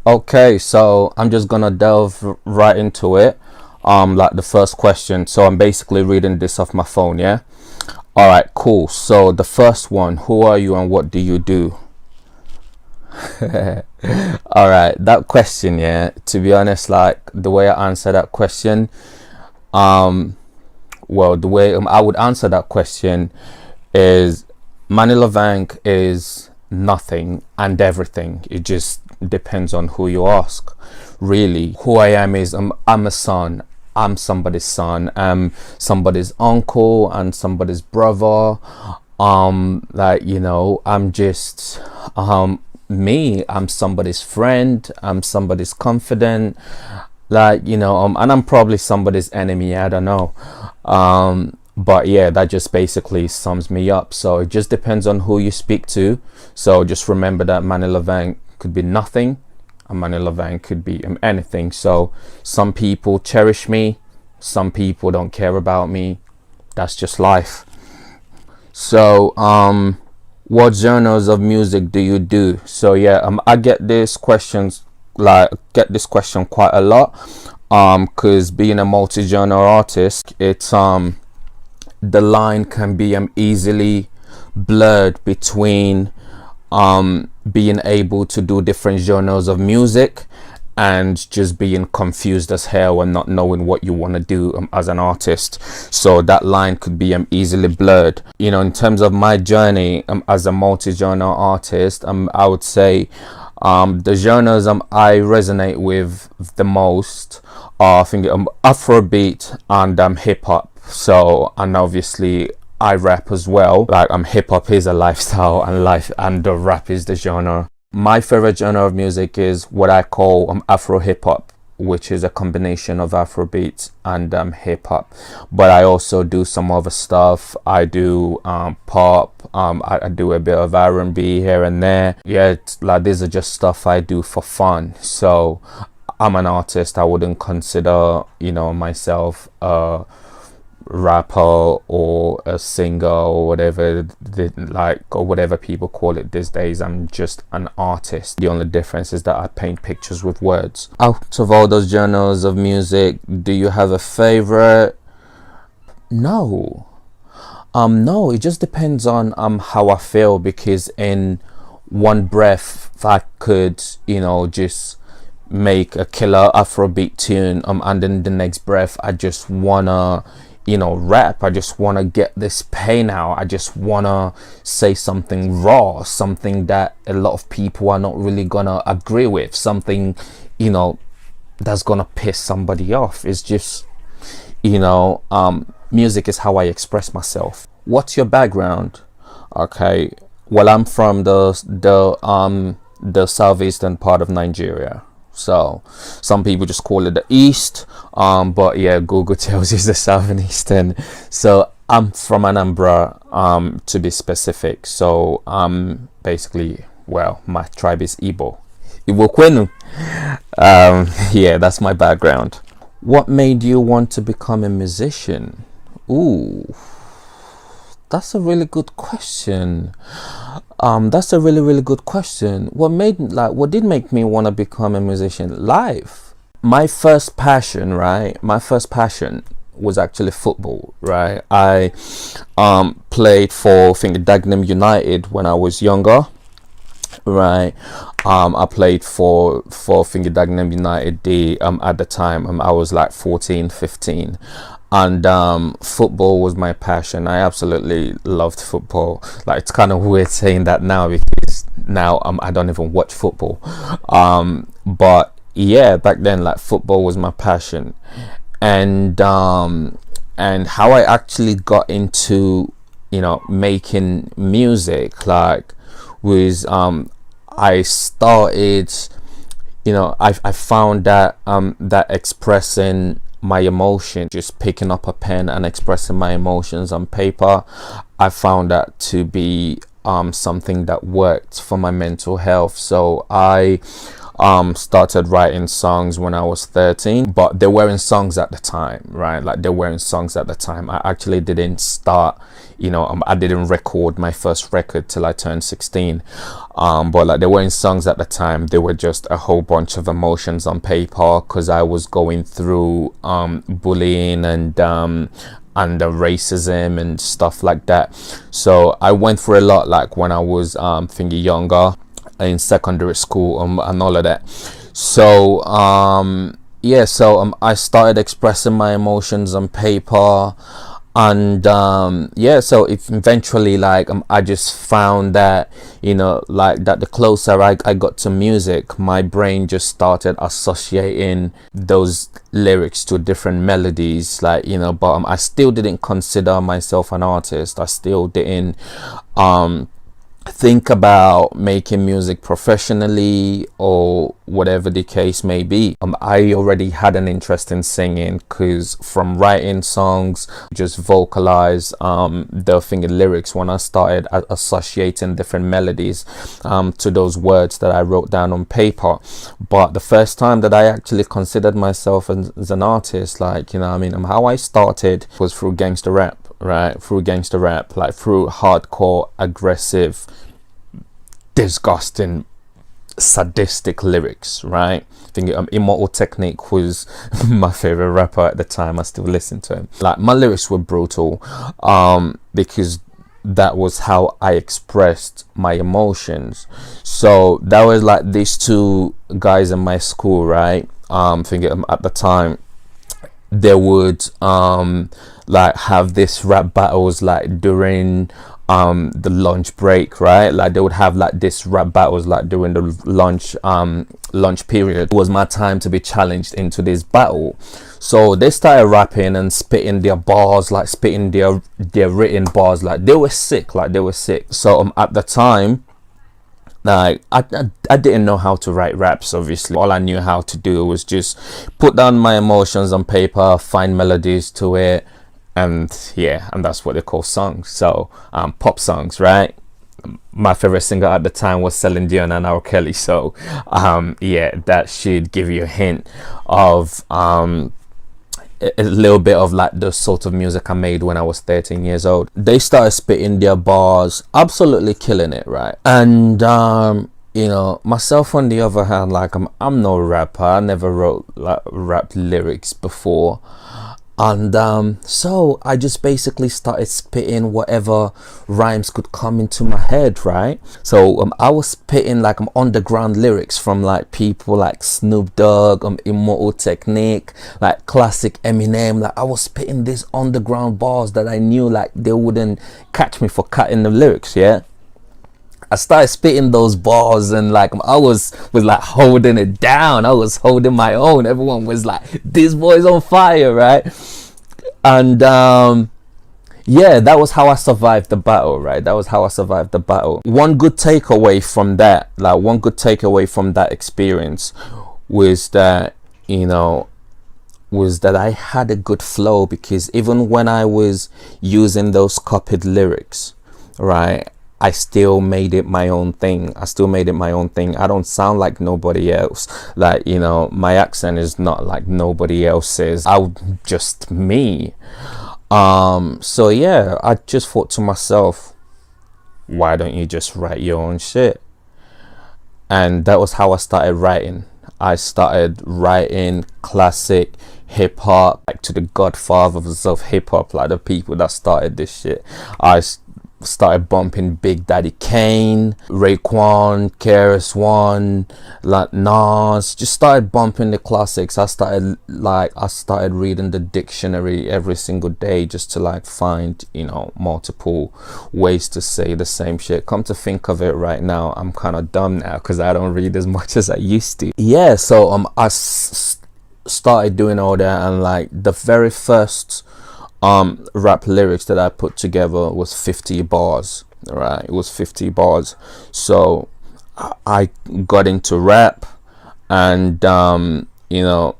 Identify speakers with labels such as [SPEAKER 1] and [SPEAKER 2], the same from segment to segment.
[SPEAKER 1] Okay, so I'm just gonna delve right into it. Like the first question. So I'm basically reading this off my phone, yeah? All right, cool. So the first one, who are you and what do you do? All right, that question, yeah. To be honest, like the way I answer that question, um, well, the way I would answer that question is Manny Loveankh is nothing and everything. It just depends on who you ask. Really, who I am is I'm a son. I'm somebody's son. I'm somebody's uncle and somebody's brother. Like I'm just me. I'm somebody's friend. I'm somebody's confidant. Like and I'm probably somebody's enemy. I don't know. But yeah, that just basically sums me up. So it just depends on who you speak to. So just remember that Manny Loveankh could be nothing and Manny Loveankh could be anything. So some people cherish me, some people don't care about me. That's just life. So what genres of music do you do? So yeah, I get this questions like get this question quite a lot, because being a multi-genre artist, it's the line can be easily blurred between being able to do different genres of music and just being confused as hell and not knowing what you want to do as an artist. So that line could be easily blurred. In terms of my journey as a multi-genre artist, I would say the genres I resonate with the most are I think Afrobeat and hip hop. So, and obviously I rap as well. Like hip hop is a lifestyle and life, and the rap is the genre. My favorite genre of music is what I call Afro hip hop, which is a combination of Afrobeat and hip hop. But I also do some other stuff. I do pop. I do a bit of R&B here and there. Yeah, it's like these are just stuff I do for fun. So I'm an artist. I wouldn't consider myself rapper or a singer or whatever or whatever people call it these days. I'm just an artist. The only difference is that I paint pictures with words. Out of all those genres of music, do you have a favorite? No. No, it just depends on how I feel, because in one breath I could just make a killer Afrobeat tune and then the next breath I just wanna rap. I just want to get this pain out. I just want to say something raw, something that a lot of people are not really gonna agree with, something that's gonna piss somebody off. It's just music is how I express myself. What's your background? Okay, well, I'm from the southeastern part of Nigeria. So some people just call it the East, but yeah, Google tells you it's the South and Eastern. So I'm from Anambra, to be specific. So basically, well, my tribe is Igbo. Igbo Kwenu. Yeah, that's my background. What made you want to become a musician? Ooh, that's a really good question. That's a really, really good question. What did make me want to become a musician? Life. My first passion, right? My first passion was actually football, right? I played for I think Dagenham United when I was younger, right? I played for Dagenham United at the time I was like 14, 15. And football was my passion. I absolutely loved football. Like, it's kind of weird saying that now, because now I don't even watch football. But yeah, back then, like, football was my passion. And how I actually got into making music, like, was I started I found that that expressing my emotion, just picking up a pen and expressing my emotions on paper, I found that to be something that worked for my mental health. So I started writing songs when I was 13, but they weren't songs at the time, right? Like, they weren't songs at the time. I actually didn't start, I didn't record my first record till I turned 16. But like, they weren't songs at the time. They were just a whole bunch of emotions on paper, because I was going through bullying and the racism and stuff like that. So I went through a lot, like when I was thinking younger, in secondary school, and all of that. So yeah, so I started expressing my emotions on paper, and yeah, so eventually, like, I just found that, like, that the closer I got to music, my brain just started associating those lyrics to different melodies, like, but I still didn't consider myself an artist. I still didn't think about making music professionally or whatever the case may be. I already had an interest in singing, because from writing songs, just vocalize the thinking lyrics, when I started associating different melodies to those words that I wrote down on paper. But the first time that I actually considered myself as an artist, like, how I started was through gangster rap. Right, through gangster rap, like through hardcore, aggressive, disgusting, sadistic lyrics, right? I think Immortal Technique was my favorite rapper at the time. I still listen to him. Like, my lyrics were brutal, because that was how I expressed my emotions. So that was like these two guys in my school, right? Thinking at the time, they would like have this rap battles, like during the lunch break, right? Like, they would have like this rap battles, like during the lunch period. It was my time to be challenged into this battle. So they started rapping and spitting their bars, like spitting their written bars, like they were sick, So at the time, like, I didn't know how to write raps. Obviously, all I knew how to do was just put down my emotions on paper, find melodies to it, and yeah, and that's what they call songs. So pop songs, right? My favorite singer at the time was Celine Dion and R. Kelly. So yeah, that should give you a hint of a little bit of like the sort of music I made when I was 13 years old. They started spitting their bars, absolutely killing it, right? And myself on the other hand, like, I'm no rapper. I never wrote like rap lyrics before. And so I just basically started spitting whatever rhymes could come into my head, right? So I was spitting like underground lyrics from like people like Snoop Dogg, Immortal Technique, like classic Eminem. Like, I was spitting these underground bars that I knew like they wouldn't catch me for cutting the lyrics, yeah? I started spitting those bars, and like I was like holding it down. I was holding my own. Everyone was like, "This boy's on fire," right? And yeah, that was how I survived the battle, right? That was how I survived the battle. One good takeaway from that experience was that, I had a good flow, because even when I was using those copied lyrics, right, I still made it my own thing. I don't sound like nobody else. Like, my accent is not like nobody else's. I'm just me. So yeah, I just thought to myself, why don't you just write your own shit? And that was how I started writing. I started writing classic hip hop, like to the godfathers of hip hop, like the people that started this shit. I started bumping Big Daddy Kane, Raekwon, KRS-One, like Nas. Just started bumping the classics. I started reading the dictionary every single day, just to like find, multiple ways to say the same shit. Come to think of it, right now, I'm kind of dumb now, because I don't read as much as I used to. Yeah, so I started doing all that, and like the very first rap lyrics that I put together was 50 bars, right? It was 50 bars. So I got into rap, and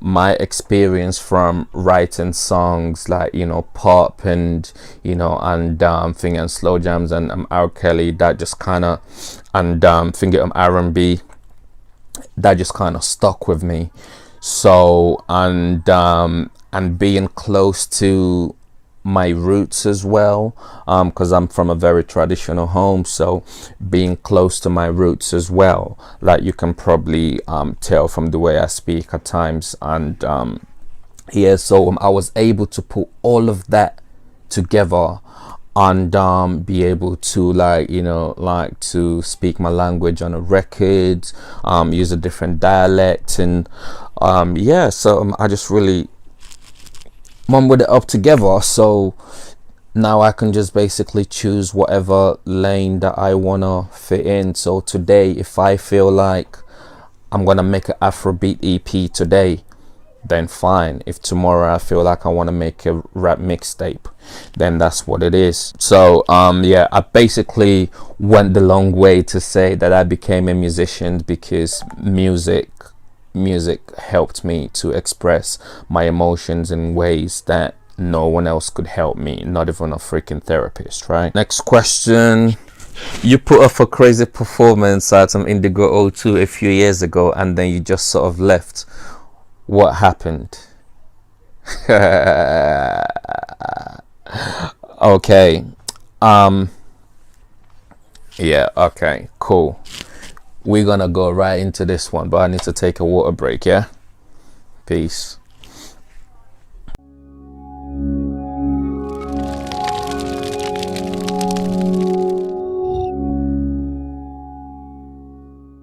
[SPEAKER 1] my experience from writing songs like, pop and thing and slow jams and R. Kelly, that just kind of, and R&B, that just kind of stuck with me. So and being close to my roots as well, because I'm from a very traditional home, so being close to my roots as well, like you can probably tell from the way I speak at times. And yeah, so I was able to put all of that together and be able to, like, you know, like to speak my language on a record, use a different dialect. And yeah, so I just really mum with it up together. So now I can just basically choose whatever lane that I wanna fit in. So today, if I feel like I'm gonna make an Afrobeat EP today, then fine. If tomorrow I feel like I want to make a rap mixtape, then that's what it is. So yeah, I basically went the long way to say that I became a musician because music helped me to express my emotions in ways that no one else could help me, not even a freaking therapist, right? Next question. You put up a crazy performance at Indigo O2 a few years ago and then you just sort of left. What happened? Okay. Yeah, okay, cool. We're gonna go right into this one, but I need to take a water break, yeah? Peace.